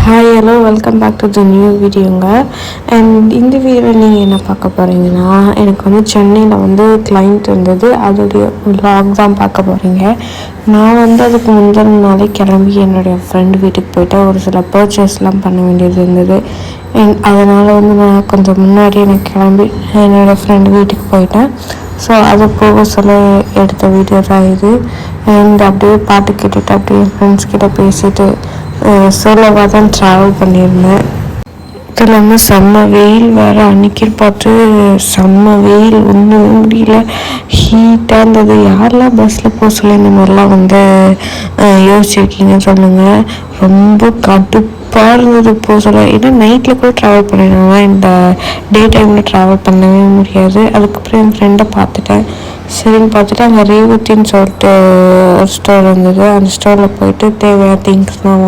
Hi hello welcome back to the new வீடியோங்க. And இந்த வீடியோவில் நீங்கள் என்ன பார்க்க போகிறீங்கன்னா, எனக்கு வந்து சென்னையில் வந்து கிளைண்ட் இருந்தது, அதோடைய vlog தான் பார்க்க போகிறீங்க. நான் வந்து அதுக்கு முந்தின நாளே கிளம்பி என்னுடைய ஃப்ரெண்டு வீட்டுக்கு போயிட்டு ஒரு சில பர்ச்சேஸ்லாம் பண்ண வேண்டியது இருந்தது. அதனால் வந்து நான் கொஞ்சம் முன்னாடி எனக்கு கிளம்பி என்னோடய ஃப்ரெண்டு வீட்டுக்கு போயிட்டேன். ஸோ அது போக சொல்ல எடுத்த வீடியோ தான் இது. அண்ட் அப்படியே பாட்டு கேட்டுட்டு அப்படியே ஃப்ரெண்ட்ஸ் கிட்ட பேசிட்டு சோலோவாக தான் ட்ராவல் பண்ணியிருந்தேன். இது இல்லாமல் செம்ம வெயில் வேறு, அன்றைக்கி பார்த்து செம்ம வெயில், ஒன்றும் முடியல, ஹீட்டாக இருந்தது. யாரெல்லாம் பஸ்ஸில் போக சொல்லி இந்த மாதிரிலாம் வந்து யோசிச்சிருக்கீங்கன்னு சொல்லுங்கள். ரொம்ப கடுப்பாக இருந்தது போக சொல்ல. ஏன்னா நைட்டில் கூட ட்ராவல் பண்ணிடுவாங்க, இந்த டே டைமில் ட்ராவல் பண்ணவே முடியாது. அதுக்கப்புறம் என் ஃப்ரெண்டை பார்த்துட்டேன். சரின்னு பார்த்துட்டு அங்கே ரேவதின்னு சொல்லிட்டு ஒரு ஸ்டோர் இருந்தது. அந்த ஸ்டோரில் போயிட்டு தேவையான திங்ஸ்லாம்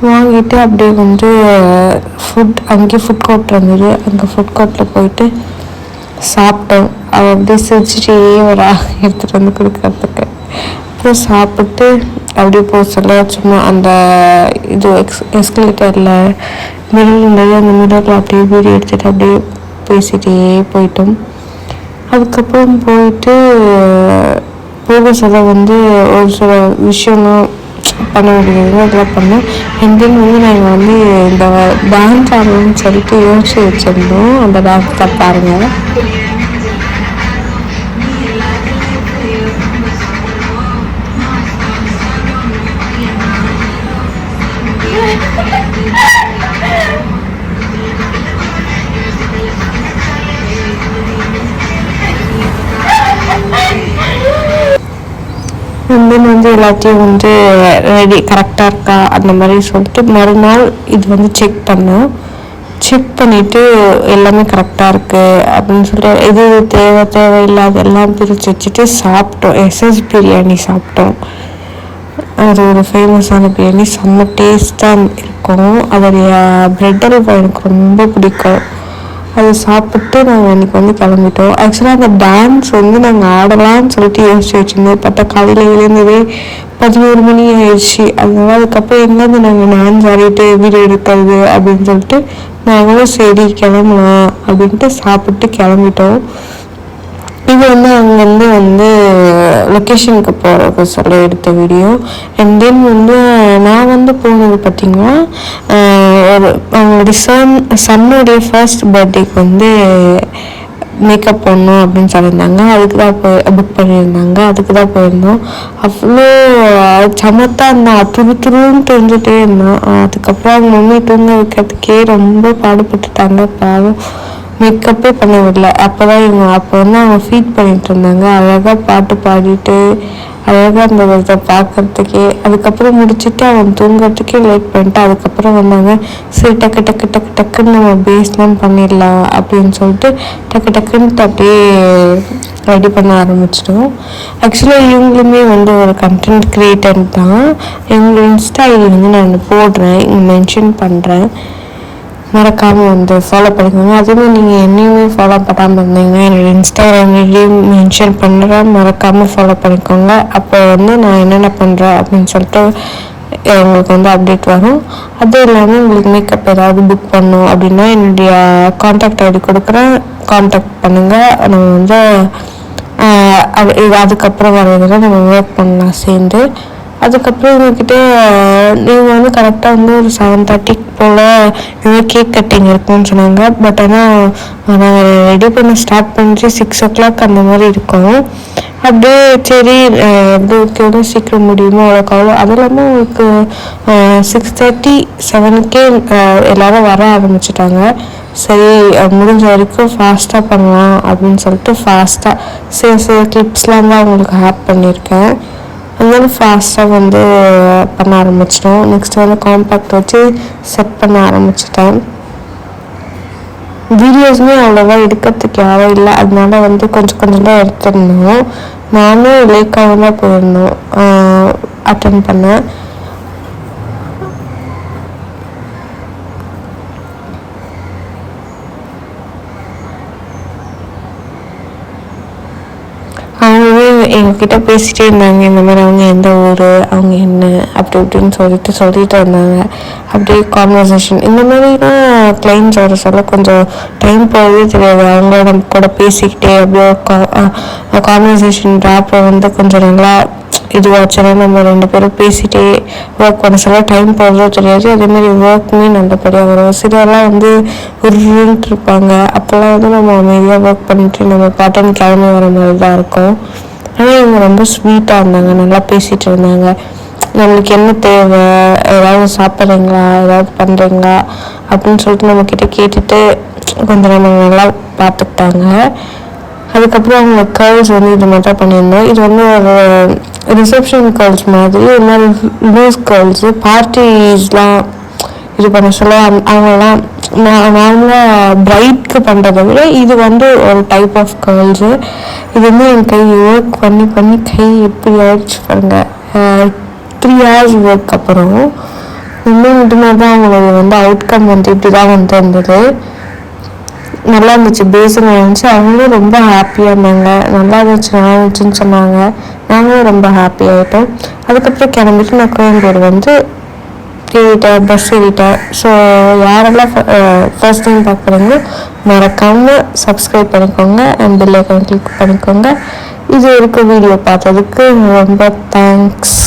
வாங்கிட்டு அப்படியே வந்து அங்கேயே ஃபுட் கோர்ட் இருந்தது. அங்கே ஃபுட் கோர்ட்டில் போயிட்டு சாப்பிட்டோம். அவள் அப்படியே சிரிச்சிட்டே வரா எடுத்துகிட்டு வந்து கொடுக்கறதுக்கு. அப்புறம் சாப்பிட்டு அப்படியே போக சொல்ல சும்மா அந்த இது எஸ்கலேட்டரில் மிரர் இருந்தது, அந்த மிரரில் அப்படியே வீடியோ எடுத்துகிட்டு அப்படியே பேசிகிட்டே போயிட்டோம். அதுக்கப்புறம் போயிட்டு போக சொல்ல வந்து ஒரு சில விஷயம்லாம் பண்ண வேண்டியது அதெல்லாம் பண்ணோம். அண்ட் தென் வந்து நாங்கள் வந்து இந்த டான்ஸ் ஆடணும்னு சொல்லிட்டு யோசிச்சு வச்சுருந்தோம். அந்த டான்ஸ் தான் பாருங்கள். வந்து எல்லாத்தையும் வந்து ரெடி கரெக்டாக இருக்கா அந்த மாதிரி சொல்லிட்டு மறுநாள் இது வந்து செக் பண்ணிவிட்டு எல்லாமே கரெக்டாக இருக்குது அப்படின்னு சொல்லிட்டு இது தேவையில்லாத எல்லாம் பிரித்து வச்சுட்டு சாப்பிட்டோம். எஸ்எஸ் பிரியாணி சாப்பிட்டோம். அது ஒரு ஃபேமஸான பிரியாணி, செம்ம டேஸ்ட்டாக இருக்கும். அதோடைய பிரெட் அல்வா எனக்கு ரொம்ப பிடிக்கும். அதை சாப்பிட்டு நாங்கள் அன்றைக்கி வந்து கிளம்பிட்டோம். ஆக்சுவலாக அந்த டான்ஸ் வந்து நாங்கள் ஆடலாம்னு சொல்லிட்டு யோசிச்சு வச்சுருந்தோம். பார்த்தா காலையில் எழுந்ததே 11 மணி ஆயிடுச்சு. அதனால அதுக்கப்புறம் எங்கேருந்து நாங்கள் டான்ஸ் ஆடிட்டு வீடியோ எடுக்கிறது அப்படின்னு சொல்லிட்டு நாங்களும் சரி கிளம்பலாம் அப்படின்ட்டு சாப்பிட்டு கிளம்பிட்டோம். இது வந்து அங்கேருந்து வந்து லொக்கேஷனுக்கு போகிறதுக்கு சொல்ல எடுத்த வீடியோ. அண்ட் தென் வந்து நான் வந்து போனது பார்த்திங்கன்னா அவங்களுடைய சன்னுடைய ஃபர்ஸ்ட் பர்த்டேக்கு வந்து மேக்கப் பண்ணணும் அப்படின்னு சொல்லியிருந்தாங்க. அதுக்கு தான் புக் பண்ணியிருந்தாங்க. அதுக்கு தான் போயிருந்தோம். அவ்வளோ சமத்தாக இருந்தான், துருன்னு தெரிஞ்சுட்டே இருந்தான். அதுக்கப்புறம் அவங்க மம்மி தூங்க வைக்கிறதுக்கே ரொம்ப பாடுபட்டுட்டாங்க பாவம். மேக்கப்பே பண்ண விடல. அப்போ வந்து அவங்க ஃபீட் பண்ணிட்டு இருந்தாங்க. அழகாக பாட்டு பாடிட்டு அழகாக அந்த விதத்தை பார்க்கறதுக்கே. அதுக்கப்புறம் முடிச்சுட்டு அவன் தூங்குறதுக்கே லேட் பண்ணிட்டு அதுக்கப்புறம் வந்தாங்க. சரி டக்குன்னு நம்ம பேஸ்லாம் பண்ணிடலாம் அப்படின்னு சொல்லிட்டு டக்குன்னு அப்படியே ரெடி பண்ண ஆரம்பிச்சிட்டோம். ஆக்சுவலாக இவங்களுமே வந்து ஒரு கண்டென்ட் கிரியேட்டர் தான். இவங்க இன்ஸ்டா ஐடி வந்து நான் போடுறேன், இங்கே மென்ஷன் பண்ணுறேன், மறக்காமல் வந்து ஃபாலோ பண்ணிக்கோங்க. அதுவும் நீங்கள் என்னையுமே ஃபாலோ பண்ணாமல் இருந்தீங்கன்னா என்னோடய இன்ஸ்டாகிராம் ஐடியும் மென்ஷன் பண்ணுறேன், மறக்காமல் ஃபாலோ பண்ணிக்கோங்க. அப்போ வந்து நான் என்னென்ன பண்ணுறேன் அப்படின்னு சொல்லிட்டு உங்களுக்கு வந்து அப்டேட் வரும். அதுவும் இல்லாமல் உங்களுக்கு மேக்கப் ஏதாவது புக் பண்ணணும் அப்படின்னா என்னுடைய கான்டாக்ட் ஐடி கொடுக்குறேன், கான்டாக்ட் பண்ணுங்கள். நம்ம வந்து அதுக்கப்புறம் வரதுல நம்ம ஒர்க் பண்ணலாம் சேர்ந்து. அதுக்கப்புறம் இவங்கக்கிட்ட நீங்கள் வந்து கரெக்டாக வந்து ஒரு 7:30 போல் இந்த கேக் கட்டிங் இருக்குன்னு சொன்னாங்க. பட் ஆனால் நாங்கள் ரெடி பண்ண ஸ்டார்ட் பண்ணிட்டு 6 o'clock அந்த மாதிரி இருக்கும். அப்படியே சரி எப்படி எவ்வளோ சீக்கிரம் முடியுமோ அவ்வளோ. அது இல்லாமல் உங்களுக்கு 6:30 7க்கே எல்லோரும் வர ஆரம்பிச்சிட்டாங்க. சரி முடிஞ்ச வரைக்கும் ஃபாஸ்ட்டாக பண்ணலாம் அப்படின்னு சொல்லிட்டு ஃபாஸ்ட்டாக சில கிளிப்ஸ்லாம் தான் உங்களுக்கு ஆட் பண்ணியிருக்கேன். அதனால ஃபாஸ்ட்டாக வந்து பண்ண ஆரம்பிச்சிட்டோம். நெக்ஸ்ட் வந்து காம்பேக்ட் வச்சு செட் பண்ண ஆரம்பிச்சிட்டேன். வீடியோஸுமே அவ்வளோவா எடுக்கிறதுக்கு யாரும் இல்லை, அதனால வந்து கொஞ்சம் தான் எடுத்துருந்தோம். நானும் லேக்காக தான் போயிருந்தோம் அட்டன் பண்ணேன். எங்ககிட்ட பேசிகிட்டே இருந்தாங்க. இந்த மாதிரி அவங்க எந்த ஊர், அவங்க என்ன அப்படி இப்படின்னு சொல்லிட்டு இருந்தாங்க. அப்படியே கான்வர்சேஷன் இந்த மாதிரிலாம் கிளைண்ட்ஸ் வர சொல்ல கொஞ்சம் டைம் போகவே தெரியாது. அவங்கள நம்ம கூட பேசிக்கிட்டே அப்படியே கான்வர்சேஷன் ட்ராப்பை கொஞ்சம் நல்லா இதுவாச்சுன்னா நம்ம 2 பேரும் பேசிகிட்டே ஒர்க் பண்ண சொல்ல டைம் போகிறதோ தெரியாது. அதேமாதிரி ஒர்க்குமே நல்லபடியாக வரும். சிலர்லாம் உருன்ட்டு இருப்பாங்க. அப்போல்லாம் நம்ம அமைதியாக ஒர்க் பண்ணிட்டு நம்ம பாட்டன் கிளம்பி வர மாதிரி தான் இருக்கும். ஆனால் இவங்க ரொம்ப ஸ்வீட்டாக இருந்தாங்க, நல்லா பேசிகிட்டு இருந்தாங்க. நம்மளுக்கு என்ன தேவை, ஏதாவது சாப்பிட்றீங்களா, ஏதாவது பண்ணுறீங்களா அப்படின்னு சொல்லிட்டு நம்மக்கிட்ட கேட்டுட்டு கொஞ்சம் நம்ம நல்லா பார்த்துக்கிட்டாங்க. அதுக்கப்புறம் அவங்க கேர்ள்ஸ் இது மாதிரி தான் பண்ணியிருந்தோம். இது ஒரு ரிசப்ஷன் கேர்ள்ஸ் மாதிரி. ஒரு மாதிரி லூஸ் கேர்ள்ஸு பார்ட்டிஸ்லாம் இது பண்ண சொல்ல அவங்கெல்லாம் நார்மலாக பிரைட்க்கு பண்ணுறதை விட இது ஒரு டைப் ஆஃப் கேர்ள்ஸு. இது என் கை ஒர்க் பண்ணி கை எப்படி ஆயிடுச்சு பாருங்க. 3 hours ஒர்க் அப்புறம் மட்டும்தான் தான் அவங்களோட அவுட்கம் இப்படி தான் இருந்தது. நல்லா இருந்துச்சு, பேஸிங் இருந்துச்சு. அவங்களும் ரொம்ப ஹாப்பியாக இருந்தாங்க. நல்லா இருந்துச்சுன்னு சொன்னாங்க. நாங்களும் ரொம்ப ஹாப்பி ஆகிட்டோம். அதுக்கப்புறம் கிளம்பிட்டு நான் கோயம்பேடு ஏறிட்டேன், பஸ் ஏறிட்டேன். ஸோ யாரெல்லாம் ஃபர்ஸ்ட் டைம் பார்க்குறீங்களோ மறக்காமல் சப்ஸ்கிரைப் பண்ணிக்கோங்க அண்ட் பெல் ஐக்கான் கிளிக் பண்ணிக்கோங்க. இது வரைக்கும் வீடியோ பார்த்ததுக்கு ரொம்ப தேங்க்ஸ்.